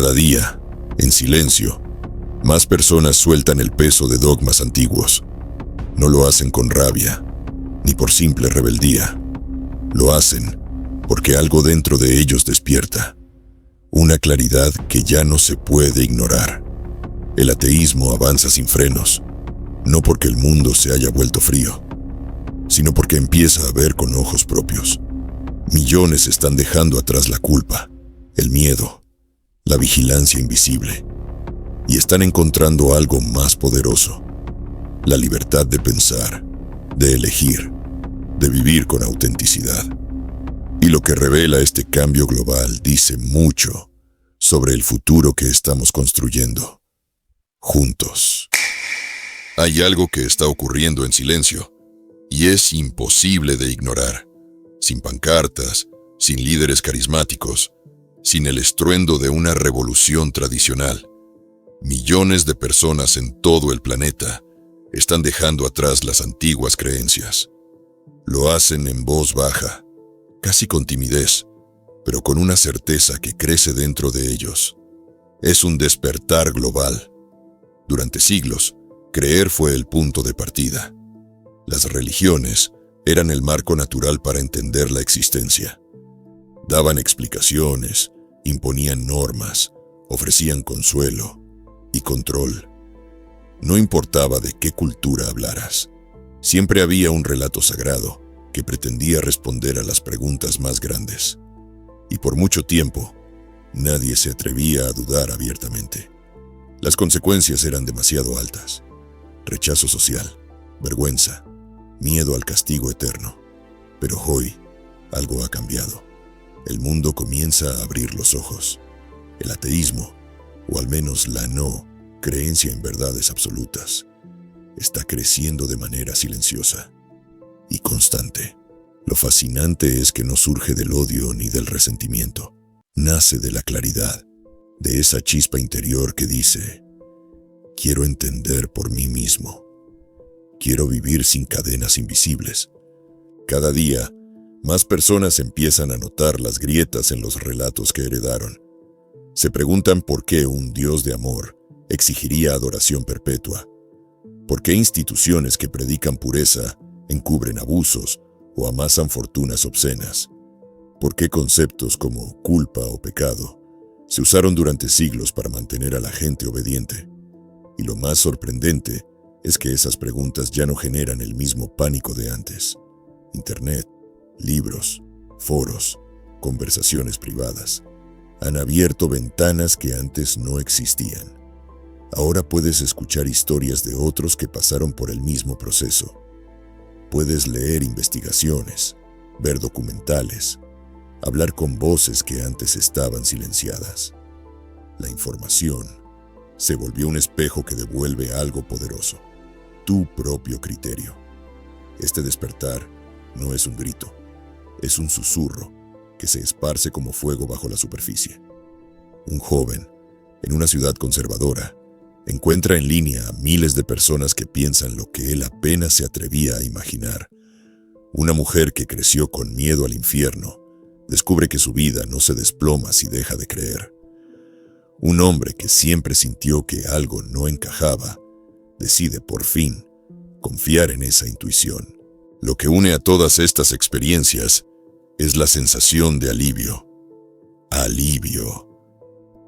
Cada día, en silencio, más personas sueltan el peso de dogmas antiguos. No lo hacen con rabia, ni por simple rebeldía. Lo hacen porque algo dentro de ellos despierta. Una claridad que ya no se puede ignorar. El ateísmo avanza sin frenos, no porque el mundo se haya vuelto frío, sino porque empieza a ver con ojos propios. Millones están dejando atrás la culpa, el miedo, la vigilancia invisible, y están encontrando algo más poderoso: la libertad de pensar, de elegir, de vivir con autenticidad. Y lo que revela este cambio global dice mucho sobre el futuro que estamos construyendo, juntos. Hay algo que está ocurriendo en silencio, y es imposible de ignorar. Sin pancartas, sin líderes carismáticos, sin el estruendo de una revolución tradicional. Millones de personas en todo el planeta están dejando atrás las antiguas creencias. Lo hacen en voz baja, casi con timidez, pero con una certeza que crece dentro de ellos. Es un despertar global. Durante siglos, creer fue el punto de partida. Las religiones eran el marco natural para entender la existencia. Daban explicaciones, imponían normas, ofrecían consuelo y control. No importaba de qué cultura hablaras, siempre había un relato sagrado que pretendía responder a las preguntas más grandes. Y por mucho tiempo, nadie se atrevía a dudar abiertamente. Las consecuencias eran demasiado altas: rechazo social, vergüenza, miedo al castigo eterno. Pero hoy, algo ha cambiado. El mundo comienza a abrir los ojos. El ateísmo, o al menos la no creencia en verdades absolutas, está creciendo de manera silenciosa y constante. Lo fascinante es que no surge del odio ni del resentimiento. Nace de la claridad, de esa chispa interior que dice: quiero entender por mí mismo. Quiero vivir sin cadenas invisibles. Cada día, más personas empiezan a notar las grietas en los relatos que heredaron. Se preguntan por qué un Dios de amor exigiría adoración perpetua. ¿Por qué instituciones que predican pureza encubren abusos o amasan fortunas obscenas? ¿Por qué conceptos como culpa o pecado se usaron durante siglos para mantener a la gente obediente? Y lo más sorprendente es que esas preguntas ya no generan el mismo pánico de antes. Internet, libros, foros, conversaciones privadas han abierto ventanas que antes no existían. Ahora puedes escuchar historias de otros que pasaron por el mismo proceso. Puedes leer investigaciones, ver documentales, hablar con voces que antes estaban silenciadas. La información se volvió un espejo que devuelve algo poderoso: tu propio criterio. Este despertar no es un grito, es un susurro que se esparce como fuego bajo la superficie. Un joven, en una ciudad conservadora, encuentra en línea a miles de personas que piensan lo que él apenas se atrevía a imaginar. Una mujer que creció con miedo al infierno descubre que su vida no se desploma si deja de creer. Un hombre que siempre sintió que algo no encajaba decide por fin confiar en esa intuición. Lo que une a todas estas experiencias es la sensación de alivio. Alivio.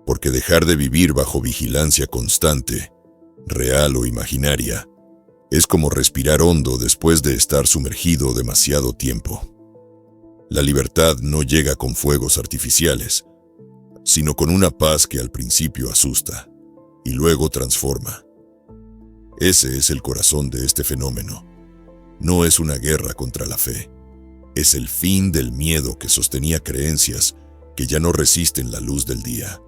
Porque dejar de vivir bajo vigilancia constante, real o imaginaria, es como respirar hondo después de estar sumergido demasiado tiempo. La libertad no llega con fuegos artificiales, sino con una paz que al principio asusta y luego transforma. Ese es el corazón de este fenómeno. No es una guerra contra la fe. Es el fin del miedo que sostenía creencias que ya no resisten la luz del día.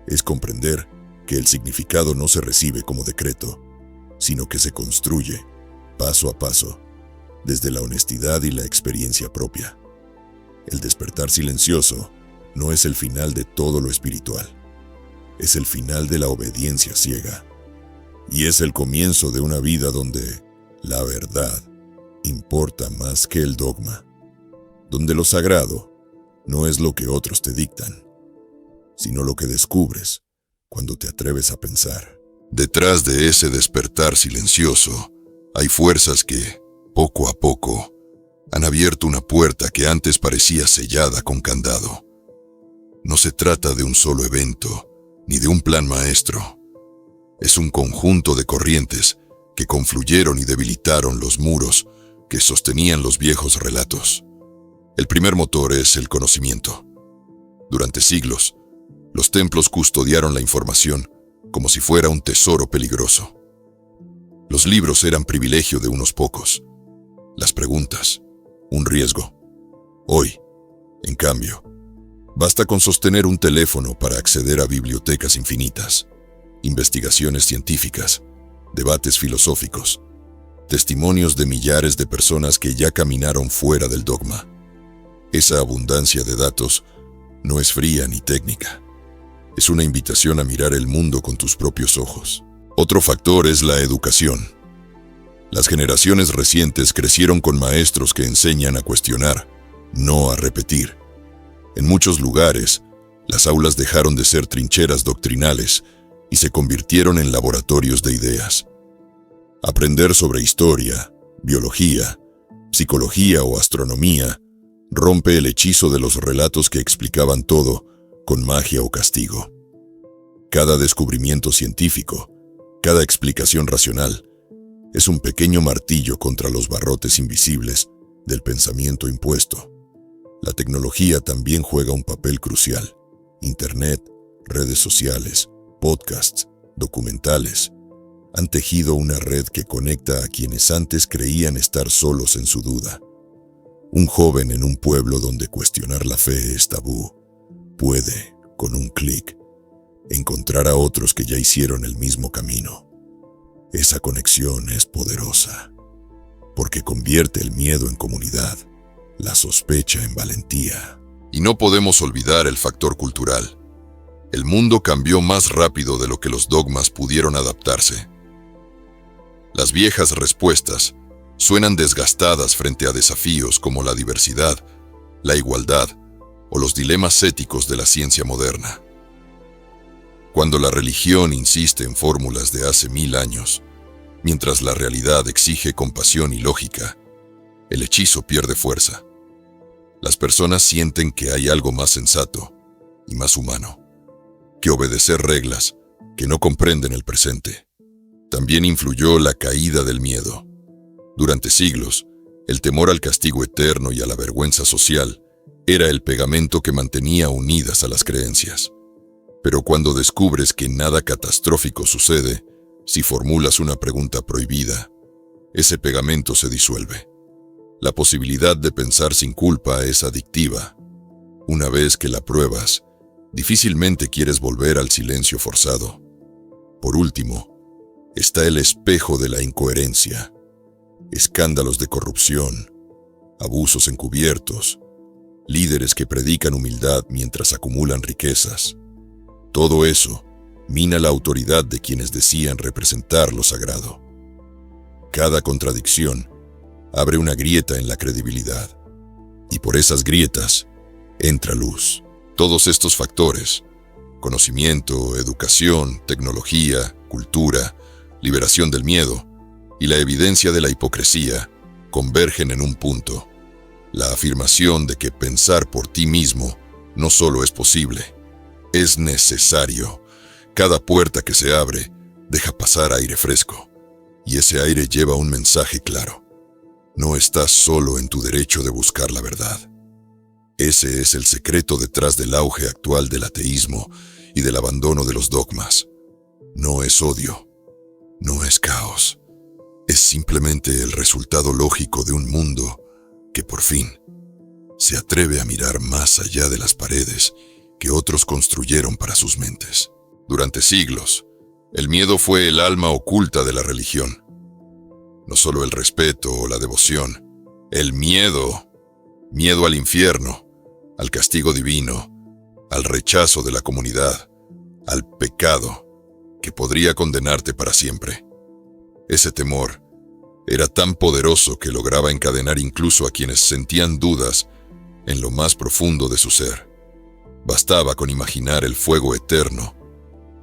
Es comprender que el significado no se recibe como decreto, sino que se construye, paso a paso, desde la honestidad y la experiencia propia. El despertar silencioso no es el final de todo lo espiritual. Es el final de la obediencia ciega. Y es el comienzo de una vida donde la verdad importa más que el dogma. Donde lo sagrado no es lo que otros te dictan, sino lo que descubres cuando te atreves a pensar. Detrás de ese despertar silencioso, hay fuerzas que, poco a poco, han abierto una puerta que antes parecía sellada con candado. No se trata de un solo evento, ni de un plan maestro. Es un conjunto de corrientes que confluyeron y debilitaron los muros que sostenían los viejos relatos. El primer motor es el conocimiento. Durante siglos, los templos custodiaron la información como si fuera un tesoro peligroso. Los libros eran privilegio de unos pocos, las preguntas, un riesgo. Hoy, en cambio, basta con sostener un teléfono para acceder a bibliotecas infinitas, investigaciones científicas, debates filosóficos, testimonios de millares de personas que ya caminaron fuera del dogma. Esa abundancia de datos no es fría ni técnica. Es una invitación a mirar el mundo con tus propios ojos. Otro factor es la educación. Las generaciones recientes crecieron con maestros que enseñan a cuestionar, no a repetir. En muchos lugares, las aulas dejaron de ser trincheras doctrinales y se convirtieron en laboratorios de ideas. Aprender sobre historia, biología, psicología o astronomía rompe el hechizo de los relatos que explicaban todo con magia o castigo. Cada descubrimiento científico, cada explicación racional, es un pequeño martillo contra los barrotes invisibles del pensamiento impuesto. La tecnología también juega un papel crucial. Internet, redes sociales, podcasts, documentales, han tejido una red que conecta a quienes antes creían estar solos en su duda. Un joven en un pueblo donde cuestionar la fe es tabú puede, con un clic, encontrar a otros que ya hicieron el mismo camino. Esa conexión es poderosa, porque convierte el miedo en comunidad, la sospecha en valentía. Y no podemos olvidar el factor cultural. El mundo cambió más rápido de lo que los dogmas pudieron adaptarse. Las viejas respuestas suenan desgastadas frente a desafíos como la diversidad, la igualdad o los dilemas éticos de la ciencia moderna. Cuando la religión insiste en fórmulas de hace 1000 años, mientras la realidad exige compasión y lógica, el hechizo pierde fuerza. Las personas sienten que hay algo más sensato y más humano que obedecer reglas que no comprenden el presente. También influyó la caída del miedo. Durante siglos, el temor al castigo eterno y a la vergüenza social era el pegamento que mantenía unidas a las creencias. Pero cuando descubres que nada catastrófico sucede si formulas una pregunta prohibida, ese pegamento se disuelve. La posibilidad de pensar sin culpa es adictiva. Una vez que la pruebas, difícilmente quieres volver al silencio forzado. Por último, está el espejo de la incoherencia. Escándalos de corrupción, abusos encubiertos, líderes que predican humildad mientras acumulan riquezas. Todo eso mina la autoridad de quienes decían representar lo sagrado. Cada contradicción abre una grieta en la credibilidad, y por esas grietas entra luz. Todos estos factores, conocimiento, educación, tecnología, cultura, liberación del miedo y la evidencia de la hipocresía, convergen en un punto: la afirmación de que pensar por ti mismo no solo es posible, es necesario. Cada puerta que se abre deja pasar aire fresco, y ese aire lleva un mensaje claro. No estás solo en tu derecho de buscar la verdad. Ese es el secreto detrás del auge actual del ateísmo y del abandono de los dogmas. No es odio, no es caos. Es simplemente el resultado lógico de un mundo que por fin se atreve a mirar más allá de las paredes que otros construyeron para sus mentes. Durante siglos, el miedo fue el alma oculta de la religión. No solo el respeto o la devoción, el miedo. Miedo al infierno, al castigo divino, al rechazo de la comunidad, al pecado que podría condenarte para siempre. Ese temor era tan poderoso que lograba encadenar incluso a quienes sentían dudas en lo más profundo de su ser. Bastaba con imaginar el fuego eterno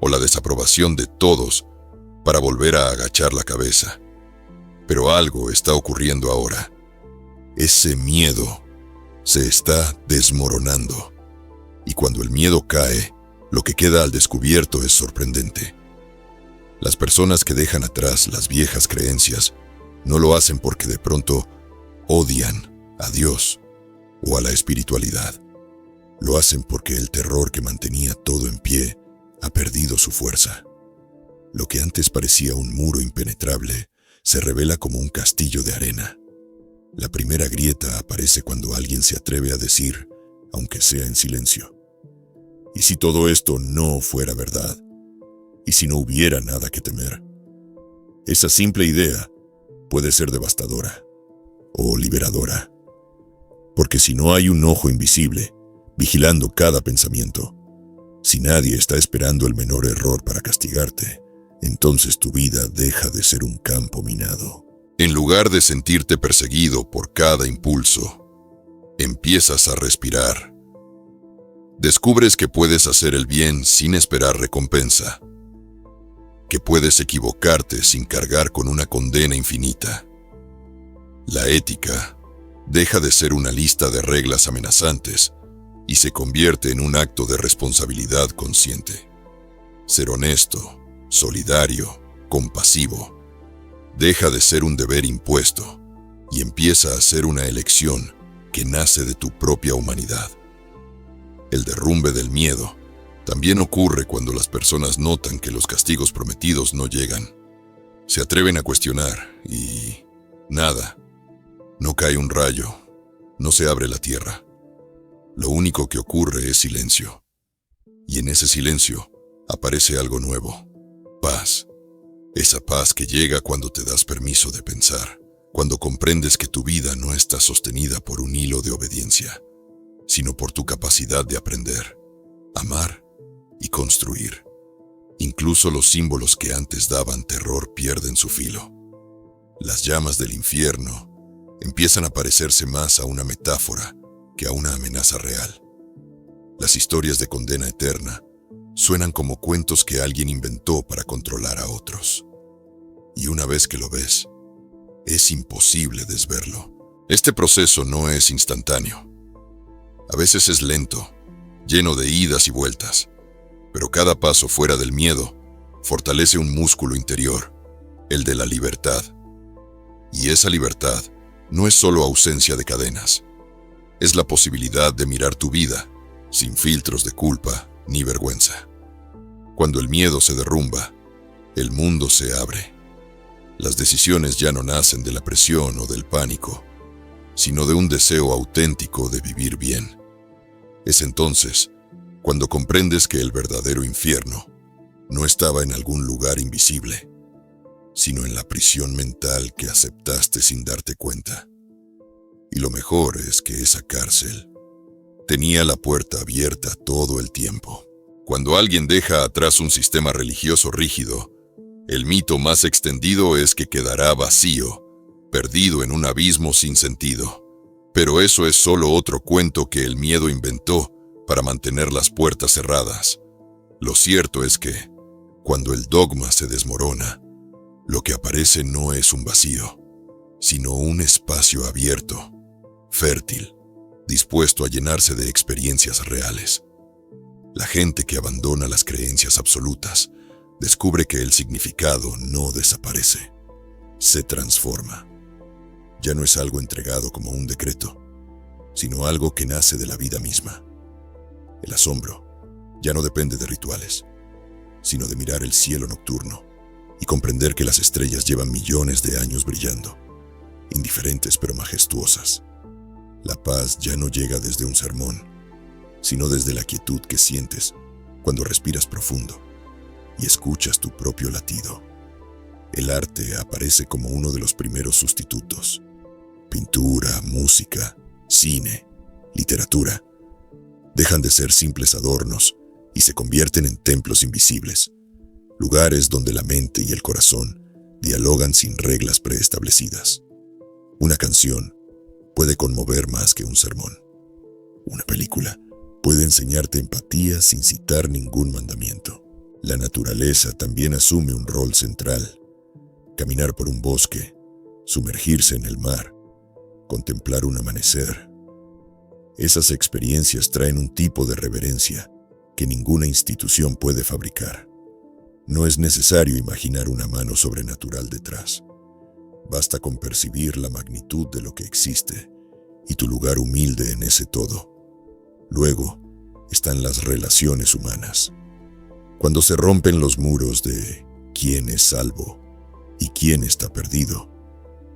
o la desaprobación de todos para volver a agachar la cabeza. Pero algo está ocurriendo ahora. Ese miedo se está desmoronando. Y cuando el miedo cae, lo que queda al descubierto es sorprendente. Las personas que dejan atrás las viejas creencias no lo hacen porque de pronto odian a Dios o a la espiritualidad. Lo hacen porque el terror que mantenía todo en pie ha perdido su fuerza. Lo que antes parecía un muro impenetrable se revela como un castillo de arena. La primera grieta aparece cuando alguien se atreve a decir, aunque sea en silencio: ¿y si todo esto no fuera verdad? ¿Y si no hubiera nada que temer? Esa simple idea puede ser devastadora o liberadora. Porque si no hay un ojo invisible vigilando cada pensamiento, si nadie está esperando el menor error para castigarte, entonces tu vida deja de ser un campo minado. En lugar de sentirte perseguido por cada impulso, empiezas a respirar. Descubres que puedes hacer el bien sin esperar recompensa, que puedes equivocarte sin cargar con una condena infinita. La ética deja de ser una lista de reglas amenazantes y se convierte en un acto de responsabilidad consciente. Ser honesto, solidario, compasivo, deja de ser un deber impuesto y empieza a ser una elección que nace de tu propia humanidad. El derrumbe del miedo también ocurre cuando las personas notan que los castigos prometidos no llegan. Se atreven a cuestionar y nada. No cae un rayo, no se abre la tierra. Lo único que ocurre es silencio. Y en ese silencio aparece algo nuevo: paz. Esa paz que llega cuando te das permiso de pensar, cuando comprendes que tu vida no está sostenida por un hilo de obediencia, sino por tu capacidad de aprender, amar y construir. Incluso los símbolos que antes daban terror pierden su filo. Las llamas del infierno empiezan a parecerse más a una metáfora que a una amenaza real. Las historias de condena eterna suenan como cuentos que alguien inventó para controlar a otros. Y una vez que lo ves, es imposible desverlo. Este proceso no es instantáneo. A veces es lento, lleno de idas y vueltas, pero cada paso fuera del miedo fortalece un músculo interior, el de la libertad. Y esa libertad no es solo ausencia de cadenas, es la posibilidad de mirar tu vida sin filtros de culpa ni vergüenza. Cuando el miedo se derrumba, el mundo se abre. Las decisiones ya no nacen de la presión o del pánico, sino de un deseo auténtico de vivir bien. Es entonces cuando comprendes que el verdadero infierno no estaba en algún lugar invisible, sino en la prisión mental que aceptaste sin darte cuenta. Y lo mejor es que esa cárcel tenía la puerta abierta todo el tiempo. Cuando alguien deja atrás un sistema religioso rígido, el mito más extendido es que quedará vacío, perdido en un abismo sin sentido. Pero eso es solo otro cuento que el miedo inventó para mantener las puertas cerradas. Lo cierto es que, cuando el dogma se desmorona, lo que aparece no es un vacío, sino un espacio abierto, fértil, dispuesto a llenarse de experiencias reales. La gente que abandona las creencias absolutas descubre que el significado no desaparece, se transforma. Ya no es algo entregado como un decreto, sino algo que nace de la vida misma. El asombro ya no depende de rituales, sino de mirar el cielo nocturno y comprender que las estrellas llevan millones de años brillando, indiferentes pero majestuosas. La paz ya no llega desde un sermón, sino desde la quietud que sientes cuando respiras profundo y escuchas tu propio latido. El arte aparece como uno de los primeros sustitutos. Pintura, música, cine, literatura dejan de ser simples adornos y se convierten en templos invisibles, lugares donde la mente y el corazón dialogan sin reglas preestablecidas. Una canción puede conmover más que un sermón. Una película Puede enseñarte empatía sin citar ningún mandamiento. La naturaleza también asume un rol central. Caminar por un bosque, sumergirse en el mar, contemplar un amanecer. Esas experiencias traen un tipo de reverencia que ninguna institución puede fabricar. No es necesario imaginar una mano sobrenatural detrás. Basta con percibir la magnitud de lo que existe y tu lugar humilde en ese todo. Luego están las relaciones humanas. Cuando se rompen los muros de quién es salvo y quién está perdido,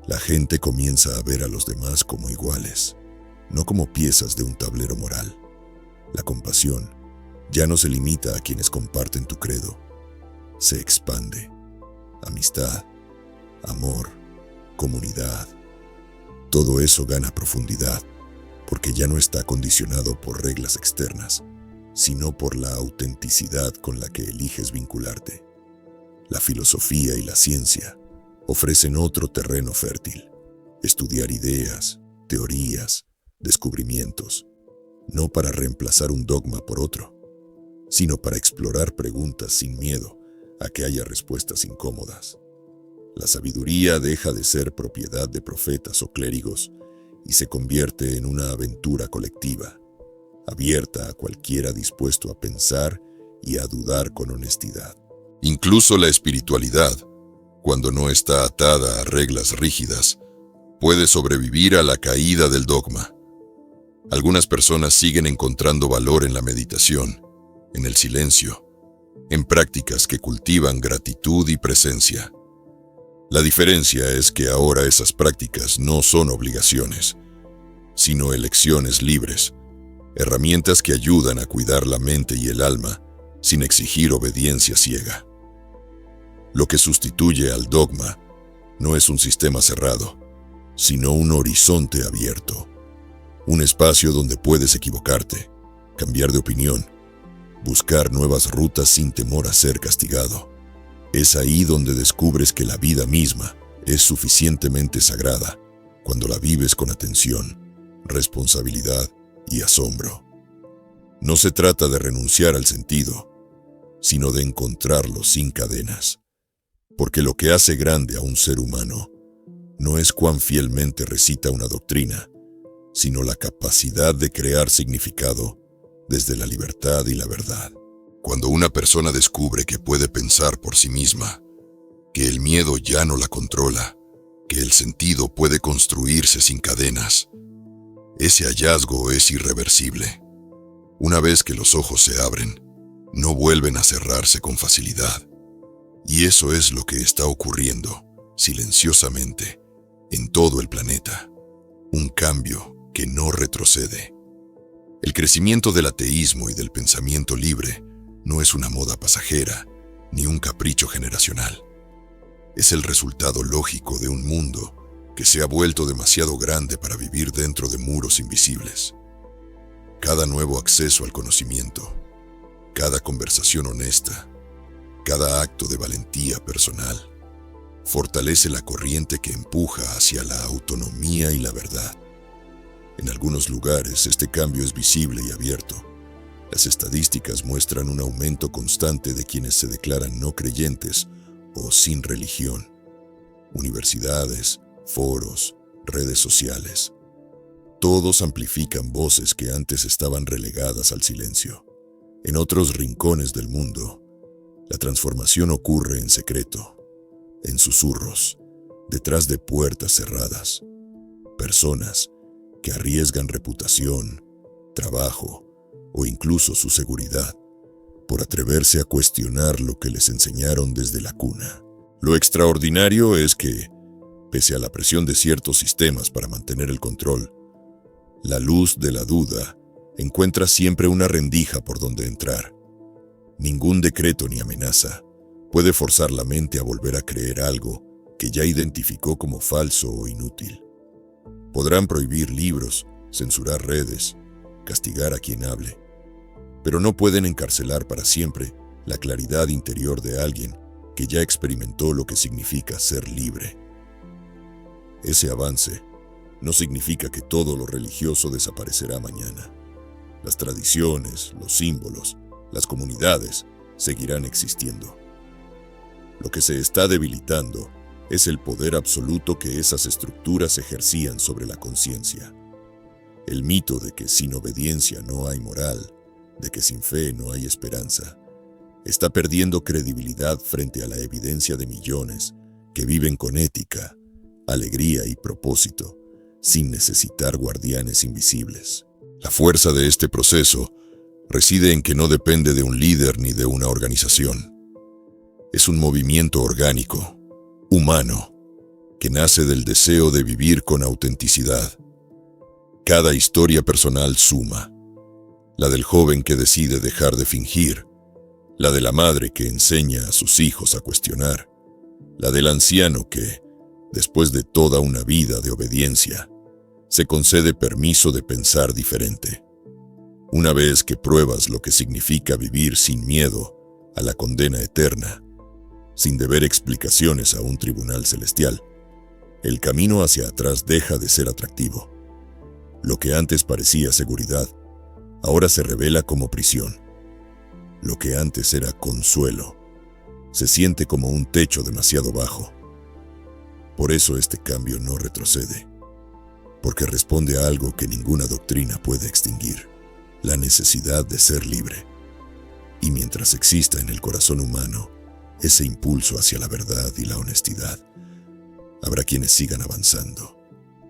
la gente comienza a ver a los demás como iguales, no como piezas de un tablero moral. La compasión ya no se limita a quienes comparten tu credo. Se expande. Amistad, amor, comunidad. Todo eso gana profundidad, porque ya no está condicionado por reglas externas, sino por la autenticidad con la que eliges vincularte. La filosofía y la ciencia ofrecen otro terreno fértil. Estudiar ideas, teorías, descubrimientos, no para reemplazar un dogma por otro, sino para explorar preguntas sin miedo a que haya respuestas incómodas. La sabiduría deja de ser propiedad de profetas o clérigos y se convierte en una aventura colectiva, abierta a cualquiera dispuesto a pensar y a dudar con honestidad. Incluso la espiritualidad, cuando no está atada a reglas rígidas, puede sobrevivir a la caída del dogma. Algunas personas siguen encontrando valor en la meditación, en el silencio, en prácticas que cultivan gratitud y presencia. La diferencia es que ahora esas prácticas no son obligaciones, sino elecciones libres, herramientas que ayudan a cuidar la mente y el alma sin exigir obediencia ciega. Lo que sustituye al dogma no es un sistema cerrado, sino un horizonte abierto, un espacio donde puedes equivocarte, cambiar de opinión, buscar nuevas rutas sin temor a ser castigado. Es ahí donde descubres que la vida misma es suficientemente sagrada cuando la vives con atención, responsabilidad y asombro. No se trata de renunciar al sentido, sino de encontrarlo sin cadenas, porque lo que hace grande a un ser humano no es cuán fielmente recita una doctrina, sino la capacidad de crear significado desde la libertad y la verdad. Cuando una persona descubre que puede pensar por sí misma, que el miedo ya no la controla, que el sentido puede construirse sin cadenas, ese hallazgo es irreversible. Una vez que los ojos se abren, no vuelven a cerrarse con facilidad. Y eso es lo que está ocurriendo, silenciosamente, en todo el planeta. Un cambio que no retrocede. El crecimiento del ateísmo y del pensamiento libre no es una moda pasajera, ni un capricho generacional. Es el resultado lógico de un mundo que se ha vuelto demasiado grande para vivir dentro de muros invisibles. Cada nuevo acceso al conocimiento, cada conversación honesta, cada acto de valentía personal, fortalece la corriente que empuja hacia la autonomía y la verdad. En algunos lugares este cambio es visible y abierto. Las estadísticas muestran un aumento constante de quienes se declaran no creyentes o sin religión. Universidades, foros, redes sociales. Todos amplifican voces que antes estaban relegadas al silencio. En otros rincones del mundo, la transformación ocurre en secreto, en susurros, detrás de puertas cerradas. Personas que arriesgan reputación, trabajo o incluso su seguridad por atreverse a cuestionar lo que les enseñaron desde la cuna. Lo extraordinario es que, pese a la presión de ciertos sistemas para mantener el control, la luz de la duda encuentra siempre una rendija por donde entrar. Ningún decreto ni amenaza puede forzar la mente a volver a creer algo que ya identificó como falso o inútil. Podrán prohibir libros, censurar redes, castigar a quien hable, pero no pueden encarcelar para siempre la claridad interior de alguien que ya experimentó lo que significa ser libre. Ese avance no significa que todo lo religioso desaparecerá mañana. Las tradiciones, los símbolos, las comunidades seguirán existiendo. Lo que se está debilitando es el poder absoluto que esas estructuras ejercían sobre la conciencia. El mito de que sin obediencia no hay moral, de que sin fe no hay esperanza, está perdiendo credibilidad frente a la evidencia de millones que viven con ética, alegría y propósito, sin necesitar guardianes invisibles. La fuerza de este proceso reside en que no depende de un líder ni de una organización. Es un movimiento orgánico, humano, que nace del deseo de vivir con autenticidad. Cada historia personal suma. La del joven que decide dejar de fingir, la de la madre que enseña a sus hijos a cuestionar, la del anciano que, después de toda una vida de obediencia, se concede permiso de pensar diferente. Una vez que pruebas lo que significa vivir sin miedo a la condena eterna, sin deber explicaciones a un tribunal celestial, el camino hacia atrás deja de ser atractivo. Lo que antes parecía seguridad, ahora se revela como prisión. Lo que antes era consuelo, se siente como un techo demasiado bajo. Por eso este cambio no retrocede, porque responde a algo que ninguna doctrina puede extinguir, la necesidad de ser libre. Y mientras exista en el corazón humano ese impulso hacia la verdad y la honestidad, habrá quienes sigan avanzando,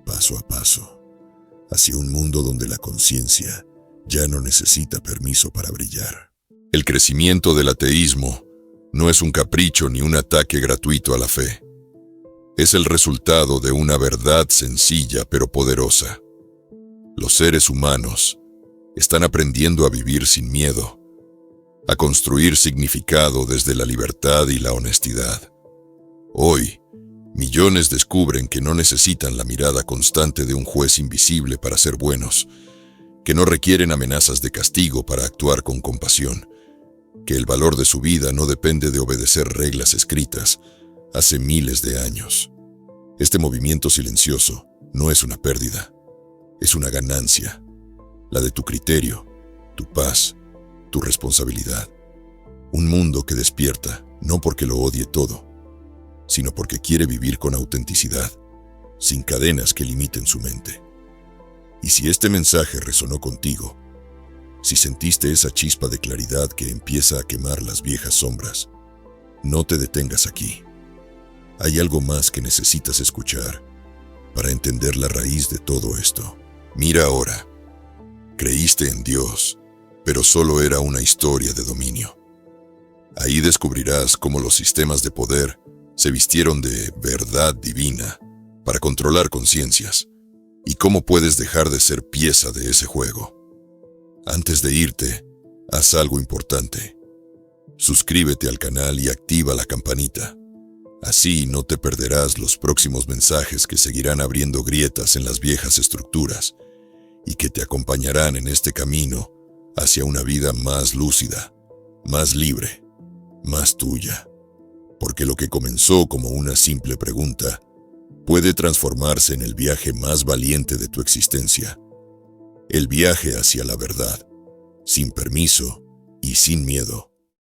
paso a paso, hacia un mundo donde la conciencia ya no necesita permiso para brillar. El crecimiento del ateísmo no es un capricho ni un ataque gratuito a la fe. Es el resultado de una verdad sencilla pero poderosa. Los seres humanos están aprendiendo a vivir sin miedo, a construir significado desde la libertad y la honestidad. Hoy, millones descubren que no necesitan la mirada constante de un juez invisible para ser buenos, que no requieren amenazas de castigo para actuar con compasión, que el valor de su vida no depende de obedecer reglas escritas hace miles de años. Este movimiento silencioso no es una pérdida, es una ganancia, la de tu criterio, tu paz, tu responsabilidad. Un mundo que despierta, no porque lo odie todo, sino porque quiere vivir con autenticidad, sin cadenas que limiten su mente. Y si este mensaje resonó contigo, si sentiste esa chispa de claridad que empieza a quemar las viejas sombras, no te detengas aquí. Hay algo más que necesitas escuchar para entender la raíz de todo esto. Mira ahora. Creíste en Dios, pero solo era una historia de dominio. Ahí descubrirás cómo los sistemas de poder se vistieron de verdad divina para controlar conciencias y cómo puedes dejar de ser pieza de ese juego. Antes de irte, haz algo importante. Suscríbete al canal y activa la campanita. Así no te perderás los próximos mensajes que seguirán abriendo grietas en las viejas estructuras y que te acompañarán en este camino hacia una vida más lúcida, más libre, más tuya. Porque lo que comenzó como una simple pregunta puede transformarse en el viaje más valiente de tu existencia. El viaje hacia la verdad, sin permiso y sin miedo.